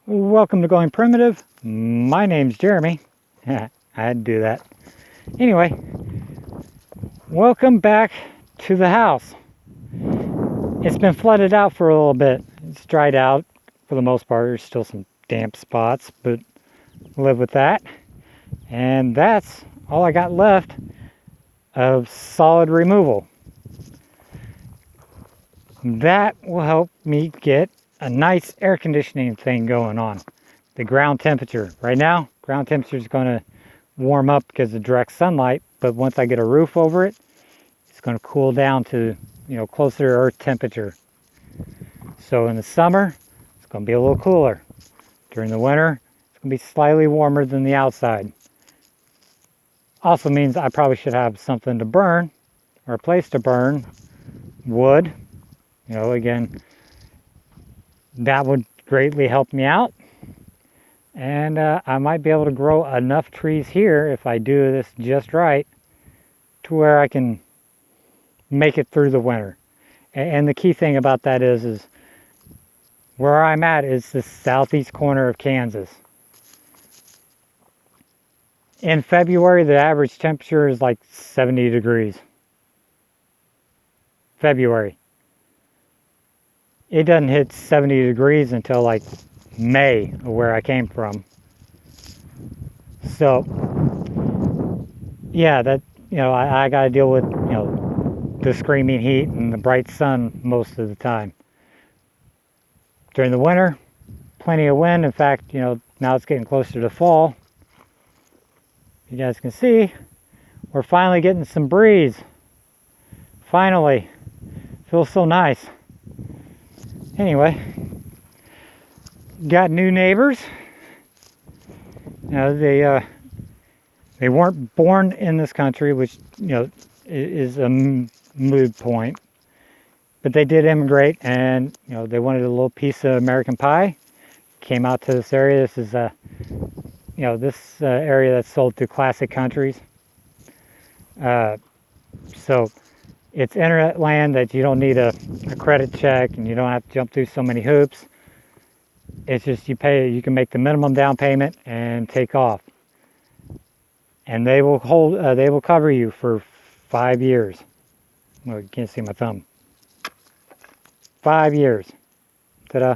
Welcome to Going Primitive. My name's Jeremy. I had to do that. Anyway, welcome back to the house. It's been flooded out for a little bit. It's dried out for the most part. There's still some damp spots, but live with that. And that's all I got left of solid removal. That will help me get a nice air conditioning thing going on. The ground temperature. Right now, ground temperature is going to warm up because of direct sunlight, but once I get a roof over it, it's going to cool down to, closer to earth temperature. So in the summer, it's going to be a little cooler. During the winter, it's going to be slightly warmer than the outside. Also means I probably should have something to burn, or a place to burn wood. Again, that would greatly help me out. And I might be able to grow enough trees here if I do this just right to where I can make it through the winter. And the key thing about that is where I'm at is the southeast corner of Kansas. In February, the average temperature is like 70 degrees. February. It doesn't hit 70 degrees until like May, where I came from. So, yeah, that, I got to deal with, the screaming heat and the bright sun most of the time. During the winter, plenty of wind. In fact, now it's getting closer to fall. You guys can see, we're finally getting some breeze. Finally. Feels so nice. Anyway, got new neighbors. They weren't born in this country, which is a moot point. But they did immigrate, and they wanted a little piece of American pie. Came out to this area. This is this area that's sold to classic countries. So it's internet land that you don't need a credit check, and you don't have to jump through so many hoops. It's just you can make the minimum down payment and take off. And they will they will cover you for 5 years. Well, you can't see my thumb. 5 years. Ta-da.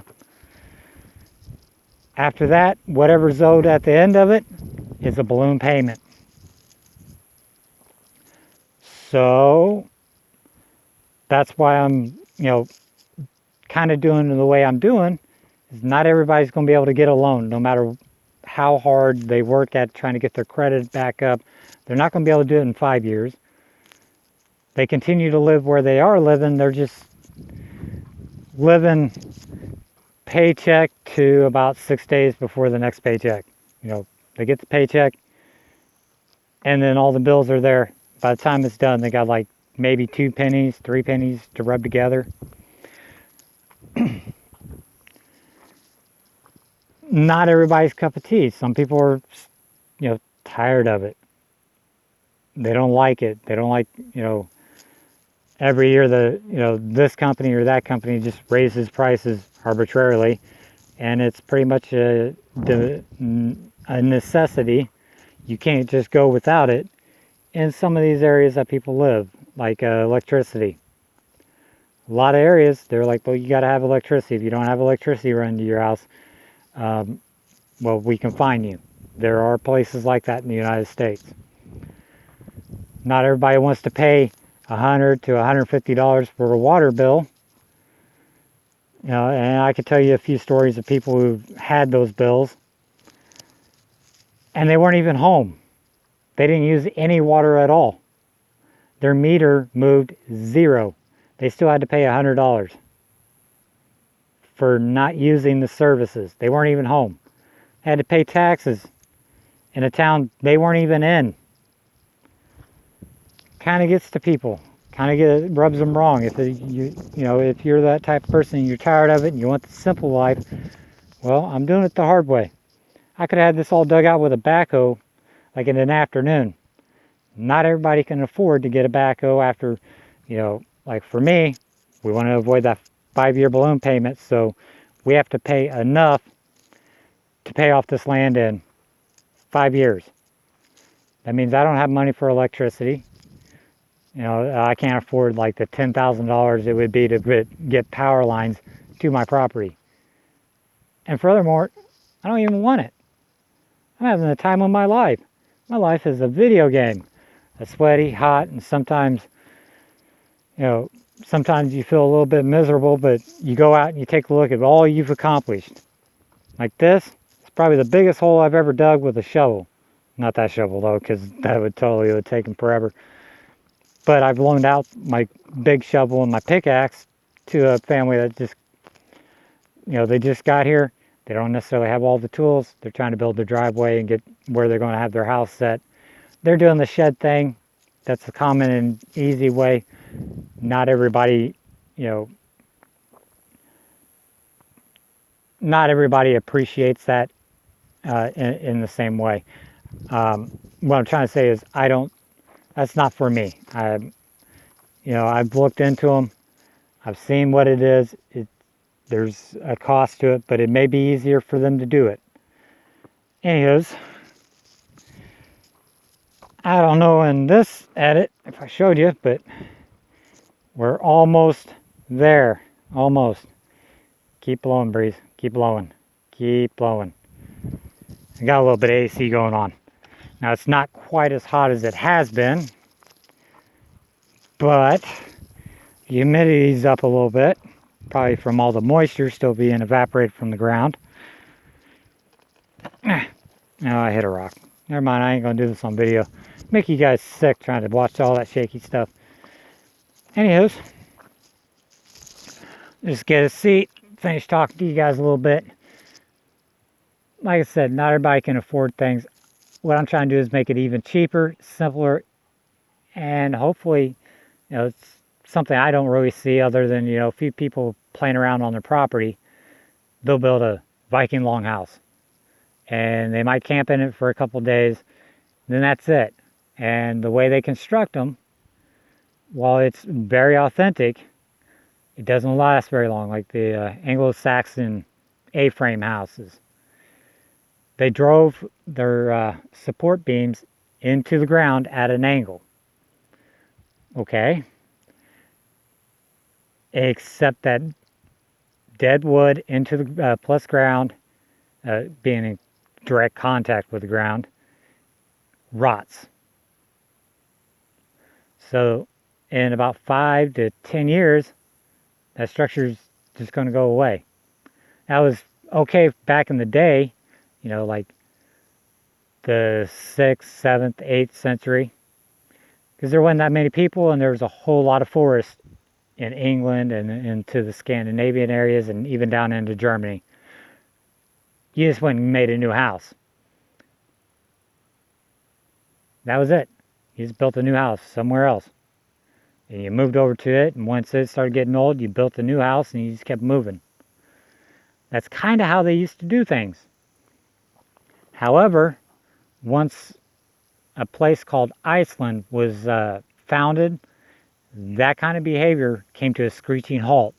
After that, whatever's owed at the end of it is a balloon payment. So that's why I'm, kind of doing it the way I'm doing. Is not everybody's going to be able to get a loan, no matter how hard they work at trying to get their credit back up. They're not going to be able to do it in 5 years. They continue to live where they are living. They're just living paycheck to about 6 days before the next paycheck. They get the paycheck, and then all the bills are there. By the time it's done, they got like maybe 2 pennies, 3 pennies to rub together. Not everybody's cup of tea. Some people are, tired of it. They don't like it. They don't like, every year this company or that company just raises prices arbitrarily, and it's pretty much a necessity. You can't just go without it in some of these areas that people live, like electricity. A lot of areas, they're like, well, you got to have electricity. If you don't have electricity running to your house, well, we can fine you. There are places like that in the United States. Not everybody wants to pay $100 to $150 for a water bill. And I could tell you a few stories of people who've had those bills, and they weren't even home. They didn't use any water at all. Their meter moved zero. They still had to pay $100 for not using the services. They weren't even home. They had to pay taxes in a town they weren't even in. Kind of gets to people. Rubs them wrong. If if you're that type of person and you're tired of it and you want the simple life, well, I'm doing it the hard way. I could have had this all dug out with a backhoe, like in an afternoon. Not everybody can afford to get a backhoe after, like for me, we want to avoid that 5-year balloon payment, so we have to pay enough to pay off this land in 5 years. That means I don't have money for electricity. You know, I can't afford like the $10,000 it would be to get power lines to my property. And furthermore, I don't even want it. I'm having the time of my life. My life is a video game. It's sweaty, hot, and sometimes, you know, sometimes you feel a little bit miserable, but you go out and you take a look at all you've accomplished. Like this, it's probably the biggest hole I've ever dug with a shovel. Not that shovel though, because that would have taken forever. But I've loaned out my big shovel and my pickaxe to a family that just, you know, they just got here. They don't necessarily have all the tools. They're trying to build their driveway and get where they're going to have their house set. They're doing the shed thing. That's a common and easy way. Not everybody, you know, not everybody appreciates that in the same way. What I'm trying to say is that's not for me. You know, I've looked into them. I've seen what it is. There's a cost to it, but it may be easier for them to do it. Anyways, I don't know in this edit if I showed you, but we're almost there. Almost. Keep blowing, breeze. Keep blowing. Keep blowing. I got a little bit of AC going on. Now it's not quite as hot as it has been, but the humidity's up a little bit, probably from all the moisture still being evaporated from the ground. Now I hit a rock. Never mind, I ain't gonna do this on video. Make you guys sick trying to watch all that shaky stuff. Anywho's, just get a seat, finish talking to you guys a little bit. Like I said, not everybody can afford things. What I'm trying to do is make it even cheaper, simpler, and hopefully, you know, it's something I don't really see other than, you know, a few people playing around on their property. They'll build a Viking longhouse, and they might camp in it for a couple days, then that's it. And the way they construct them, while it's very authentic, it doesn't last very long, like the Anglo-Saxon A-frame houses. They drove their support beams into the ground at an angle. Okay. Except that dead wood into the plus ground, being in direct contact with the ground, rots. So in about 5 to 10 years, that structure is just going to go away. That was okay back in the day, you know, like the 6th, 7th, 8th century, because there wasn't that many people and there was a whole lot of forest in England and into the Scandinavian areas and even down into Germany. You just went and made a new house. That was it. You just built a new house somewhere else. And you moved over to it, and once it started getting old, you built a new house and you just kept moving. That's kind of how they used to do things. However, once a place called Iceland was founded, that kind of behavior came to a screeching halt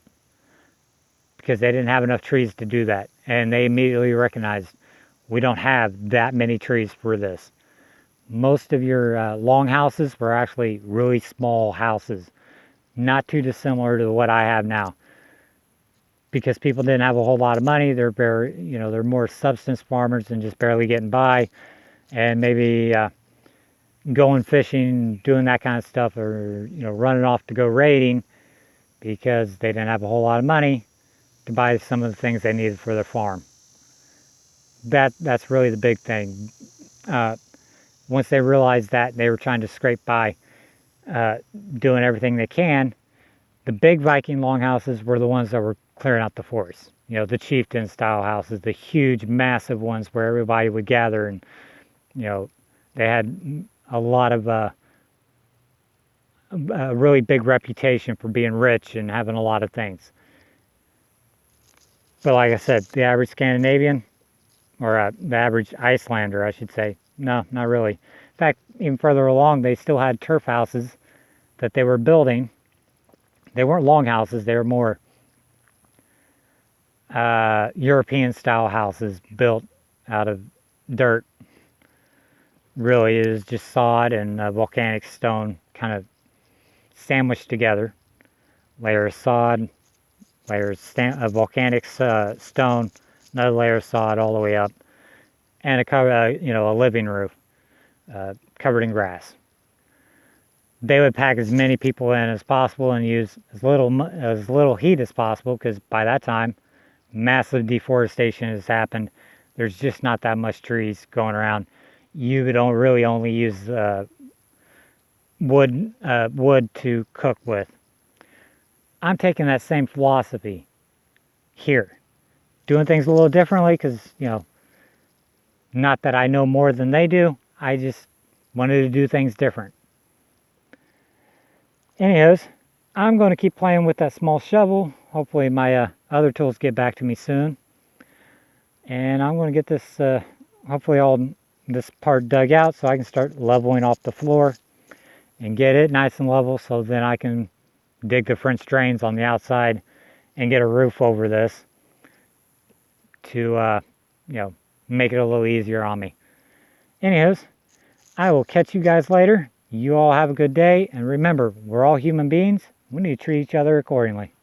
because they didn't have enough trees to do that. And they immediately recognized, we don't have that many trees for this. Most of your long houses were actually really small houses, not too dissimilar to what I have now. Because people didn't have a whole lot of money, they're very, you know, they're more subsistence farmers and just barely getting by, and maybe going fishing, doing that kind of stuff, or, you know, running off to go raiding because they didn't have a whole lot of money to buy some of the things they needed for their farm. That's really the big thing. Once they realized that, they were trying to scrape by, doing everything they can. The big Viking longhouses were the ones that were clearing out the forest. You know, the chieftain style houses, the huge, massive ones where everybody would gather, and, you know, they had a lot of a really big reputation for being rich and having a lot of things. But like I said, the average Scandinavian, or the average Icelander, I should say, no, not really. In fact, even further along, they still had turf houses that they were building. They weren't long houses, they were more European style houses built out of dirt. Really, it is just sod and volcanic stone kind of sandwiched together. Layer of sod, layer of volcanic stone, another layer of sod all the way up, and a living roof covered in grass. They would pack as many people in as possible and use as little heat as possible, because by that time, massive deforestation has happened. There's just not that much trees going around. You don't really only use wood to cook with. I'm taking that same philosophy here, doing things a little differently, because not that I know more than they do. I just wanted to do things different. Anyways, I'm going to keep playing with that small shovel. Hopefully my other tools get back to me soon. And I'm going to get this, hopefully all this part dug out so I can start leveling off the floor and get it nice and level, so then I can dig the French drains on the outside and get a roof over this to, make it a little easier on me. Anyways, I will catch you guys later. You all have a good day, and remember, we're all human beings. We need to treat each other accordingly.